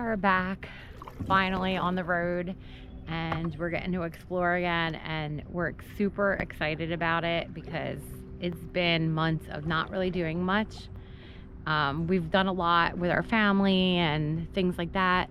are back finally on the road, and we're getting to explore again, and we're super excited about it because it's been months of not really doing much. We've done a lot with our family and things like that,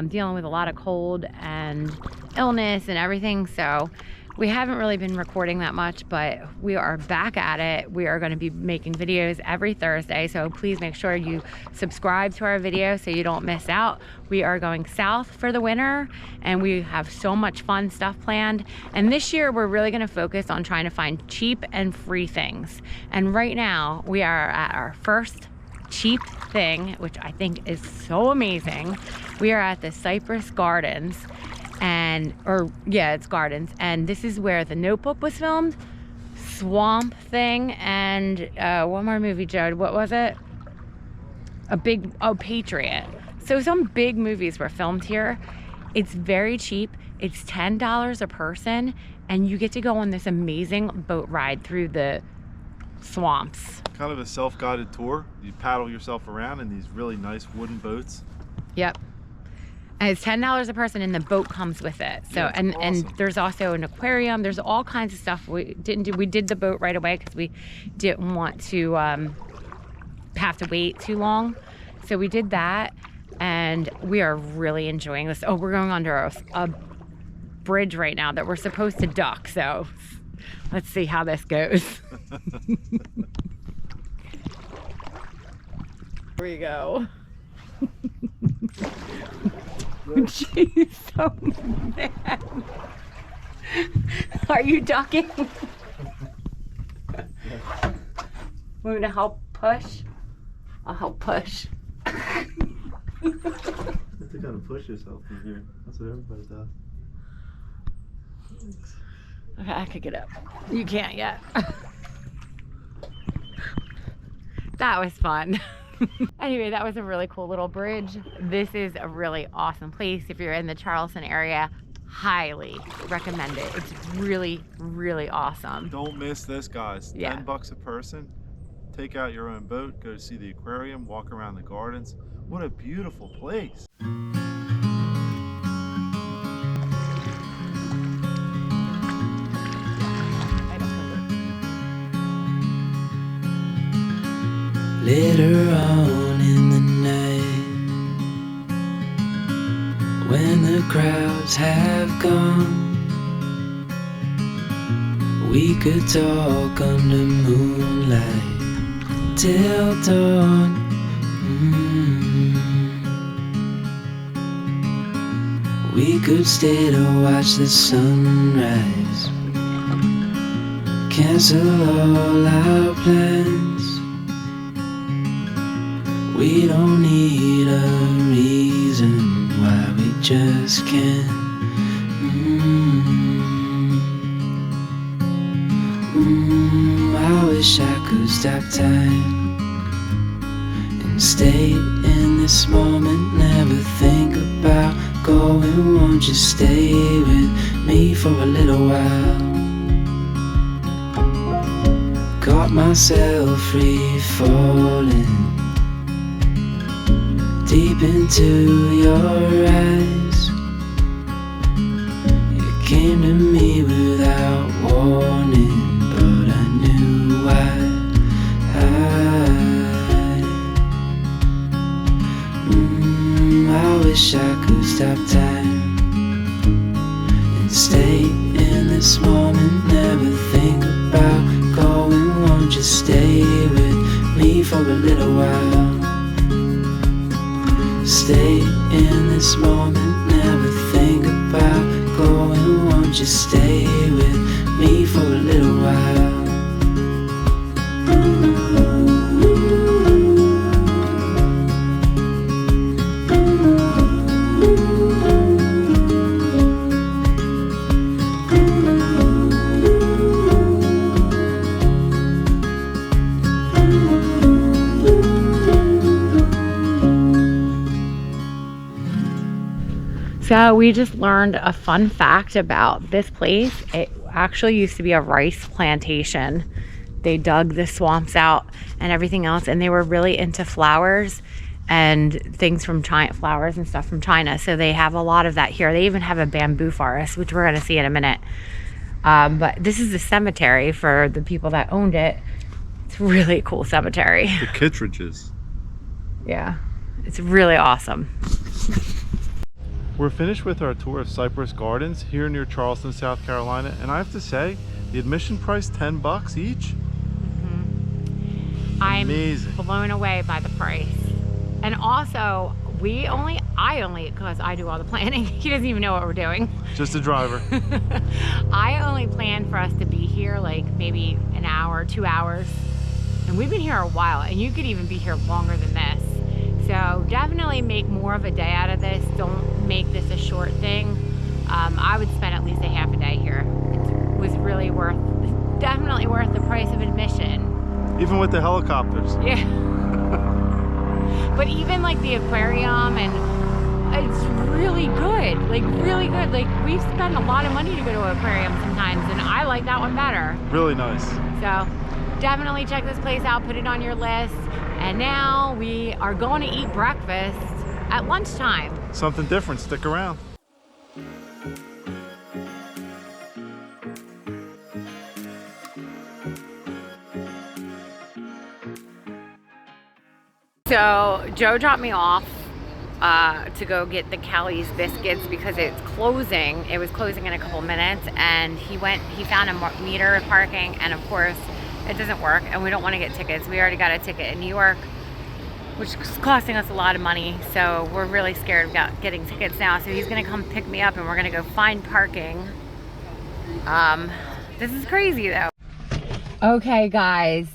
dealing with a lot of cold and illness and everything, so we haven't really been recording that much, but we are back at it. We are going to be making videos every Thursday, so please make sure you subscribe to our video so you don't miss out. We are going south for the winter, and we have so much fun stuff planned. And this year, we're really going to focus on trying to find cheap and free things. And right now, we are at our first cheap thing, which I think is so amazing. We are at the Cypress Gardens. It's Gardens, and this is where The Notebook was filmed, Swamp Thing, and one more movie, Joe, what was it? Patriot. So some big movies were filmed here. It's very cheap. It's $10 a person, and you get to go on this amazing boat ride through the swamps. Kind of a self-guided tour. You paddle yourself around in these really nice wooden boats. Yep. And it's $10 a person, and the boat comes with it. So, yeah, and awesome. and there's also an aquarium. There's all kinds of stuff we didn't do. We did the boat right away because we didn't want to have to wait too long. So we did that, and we are really enjoying this. Oh, we're going under a bridge right now that we're supposed to duck. So let's see how this goes. Here we go. She's so mad. Are you ducking? Want me to help push? I'll help push. You have to kind of push yourself from here. That's what everybody does. Thanks. Okay, I could get up. You can't yet. That was fun. Anyway, that was a really cool little bridge. This is a really awesome place. If you're in the Charleston area, highly recommend it. It's really, really awesome. Don't miss this, guys. Yeah. $10 a person. Take out your own boat, go to see the aquarium, walk around the gardens. What a beautiful place. Later on in the night, when the crowds have gone, we could talk under moonlight till dawn. We could stay to watch the sunrise, cancel all our plans. We don't need a reason why we just can't. I wish I could stop time and stay in this moment, never think about going. Won't you stay with me for a little while? Got myself free falling deep into your eyes. You came to me without warning, but I knew why. I wish I could stop time and stay in this moment, never think about going. Won't you stay with me for a little while? Stay in this moment, never think about going. Won't you stay with me for a little while? So we just learned a fun fact about this place. It actually used to be a rice plantation. They dug the swamps out and everything else, and they were really into flowers. and things from China, flowers and stuff from China. So they have a lot of that here. They even have a bamboo forest, which we're going to see in a minute. But this is the cemetery for the people that owned it. It's a really cool cemetery. The Kittredges. Yeah, it's really awesome. We're finished with our tour of Cypress Gardens here near Charleston, South Carolina, and I have to say, the admission price $10 each. I'm amazing. Blown away by the price. And also, I only, because I do all the planning, he doesn't even know what we're doing. Just a driver. I only planned for us to be here like maybe an hour, 2 hours. And we've been here a while, and you could even be here longer than this. So definitely make more of a day out of this. Don't make this a short thing. I would spend at least a half a day here. It was really definitely worth the price of admission. Even with the helicopters. Yeah. But even like the aquarium, and it's really good. Like really good. Like we've spent a lot of money to go to an aquarium sometimes, and I like that one better. Really nice. So definitely check this place out, put it on your list. And now we are going to eat breakfast at lunchtime. Something different, stick around. So Joe dropped me off to go get the Callie's biscuits because it's closing. It was closing in a couple minutes, and he found a meter parking, and of course it doesn't work, and we don't want to get tickets. We already got a ticket in New York, which is costing us a lot of money, so we're really scared of getting tickets now. So he's gonna come pick me up, and we're gonna go find parking. This is crazy though. Okay guys,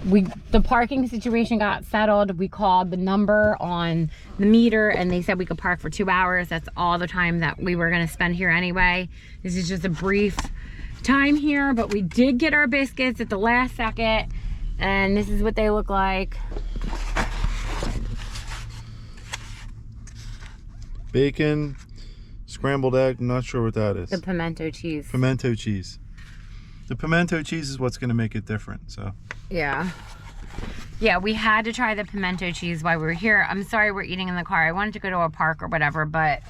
the parking situation got settled. We called the number on the meter, and they said we could park for 2 hours. That's all the time that we were gonna spend here anyway. This is just a brief time here, but we did get our biscuits at the last second, and this is what they look like. Bacon, scrambled egg, I'm not sure what that is. The pimento cheese. Pimento cheese. The pimento cheese is what's going to make it different, so. Yeah, we had to try the pimento cheese while we were here. I'm sorry we're eating in the car. I wanted to go to a park or whatever, but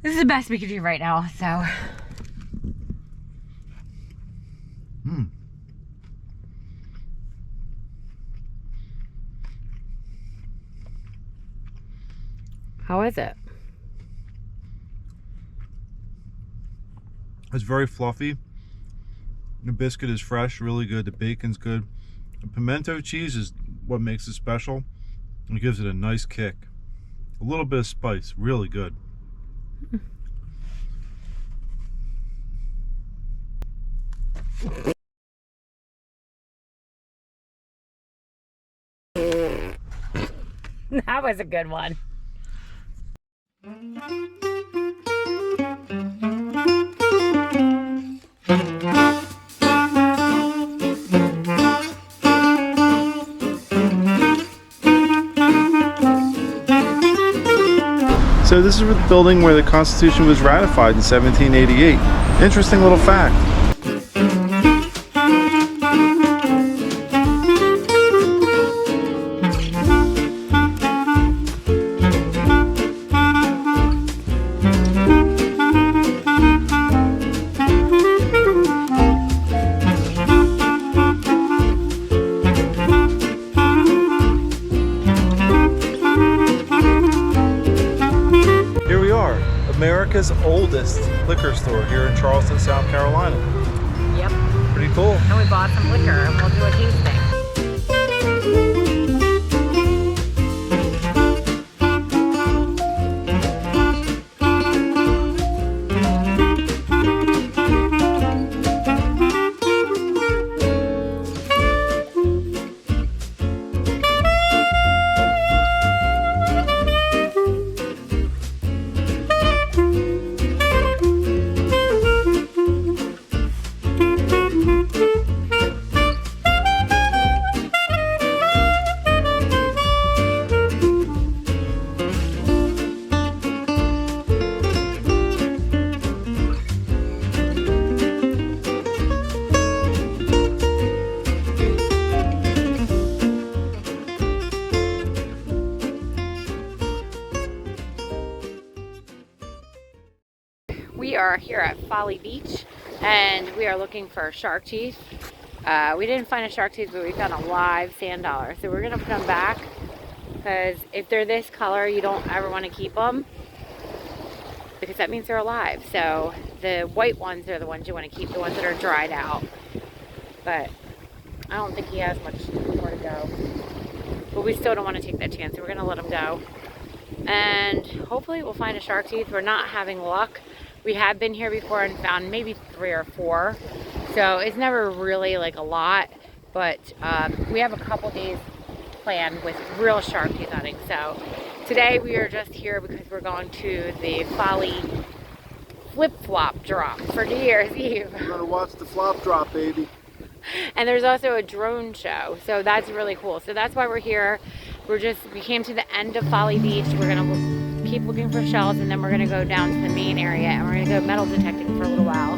this is the best we could do right now, so. How is it? It's very fluffy. The biscuit is fresh, really good. The bacon's good. The pimento cheese is what makes it special. It gives it a nice kick. A little bit of spice, really good. That was a good one. So this is the building where the Constitution was ratified in 1788. Interesting little fact. America's oldest liquor store here in Charleston, South Carolina. Yep. Pretty cool. And we bought some liquor, and we'll do a tasting. are here at Folly Beach and we are looking for shark teeth. We didn't find a shark tooth, but we found a live sand dollar. So we're gonna put them back because if they're this color, you don't ever want to keep them because that means they're alive. So the white ones are the ones you want to keep, the ones that are dried out. But I don't think he has much more to go. But we still don't want to take that chance, so we're gonna let him go. And hopefully we'll find a shark tooth. We're not having luck. We have been here before and found maybe 3 or 4. So it's never really like a lot, but we have a couple days planned with real shark tooth hunting. So today we are just here because we're going to the Folly flip-flop drop for New Year's Eve. We're gonna watch the flop drop, baby. And there's also a drone show, so that's really cool. So that's why we're here. We came to the end of Folly Beach. We're gonna keep looking for shells, and then we're gonna go down to the main area, and we're gonna go metal detecting for a little while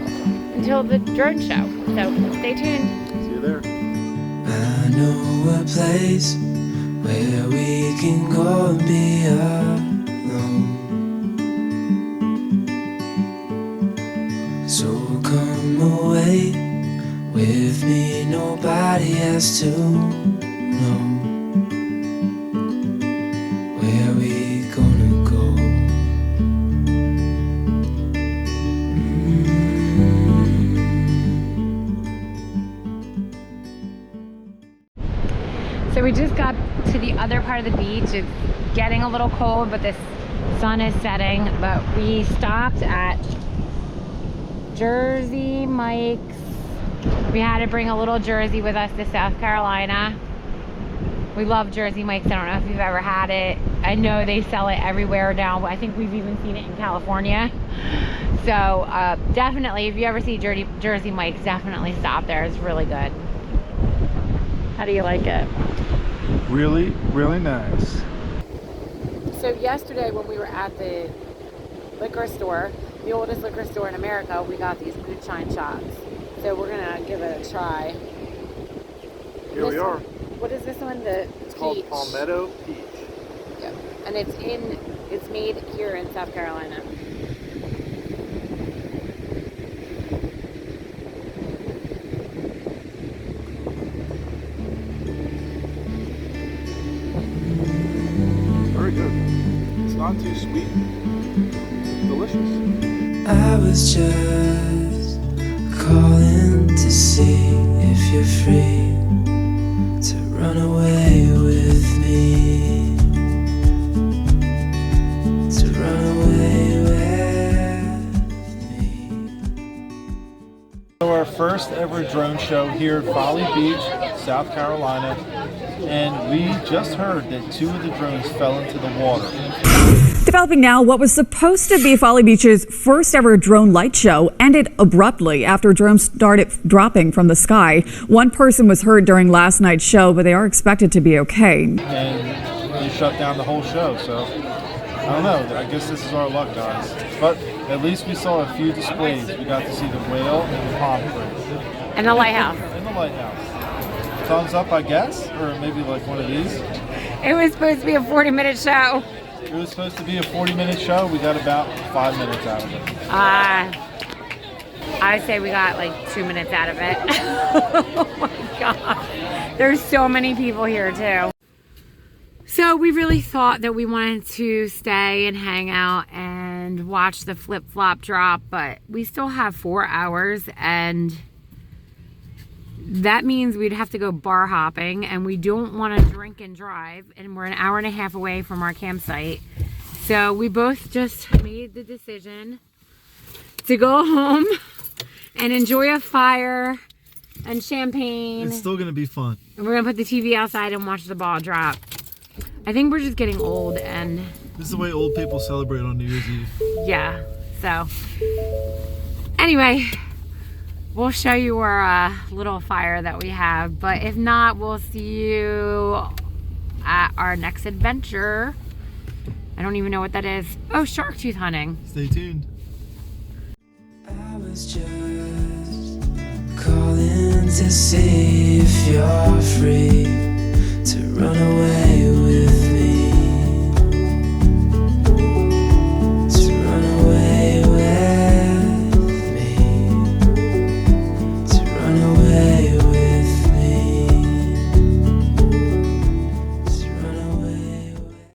until the drone show. So stay tuned. See you there. I know a place where we can go and be alone. So come away with me, nobody has to know. Where we gonna go? So we just got to the other part of the beach. It's getting a little cold, but the sun is setting. But we stopped at Jersey Mike's. We had to bring a little jersey with us to South Carolina. We love Jersey Mike's. I don't know if you've ever had it. I know they sell it everywhere now. I think we've even seen it in California. So definitely, if you ever see Jersey Mike's, definitely stop there. It's really good. How do you like it? Really, really nice. So yesterday when we were at the liquor store, the oldest liquor store in America, we got these moonshine shots. So we're gonna give it a try. Here we are. What is this one? It's called Palmetto Peach. Yep. And it's made here in South Carolina. Very good. It's not too sweet. Delicious. I was just calling to see if you're free to run away with me, to run away with me. So our first ever drone show here at Folly Beach, South Carolina, and we just heard that 2 of the drones fell into the water. Developing now, what was supposed to be Folly Beach's first ever drone light show ended abruptly after drones started dropping from the sky. One person was hurt during last night's show, but they are expected to be okay. And they shut down the whole show, so I don't know. I guess this is our luck, guys. But at least we saw a few displays. We got to see the whale and the palm tree. And the lighthouse. And the lighthouse. Thumbs up, I guess, or maybe like one of these. It was supposed to be a 40-minute show. It was supposed to be a 40-minute show. We got about 5 minutes out of it. I say we got like 2 minutes out of it. Oh my God. There's so many people here too. So we really thought that we wanted to stay and hang out and watch the flip-flop drop, but we still have 4 hours and that means we'd have to go bar hopping, and we don't want to drink and drive, and we're an hour and a half away from our campsite. So we both just made the decision to go home and enjoy a fire and champagne. It's still gonna be fun. And we're gonna put the TV outside and watch the ball drop. I think we're just getting old, and This is the way old people celebrate on New Year's Eve. yeah, so anyway, we'll show you our little fire that we have, but if not, we'll see you at our next adventure. I don't even know what that is. Oh, shark tooth hunting. Stay tuned. I was just calling to see if you're free to run away with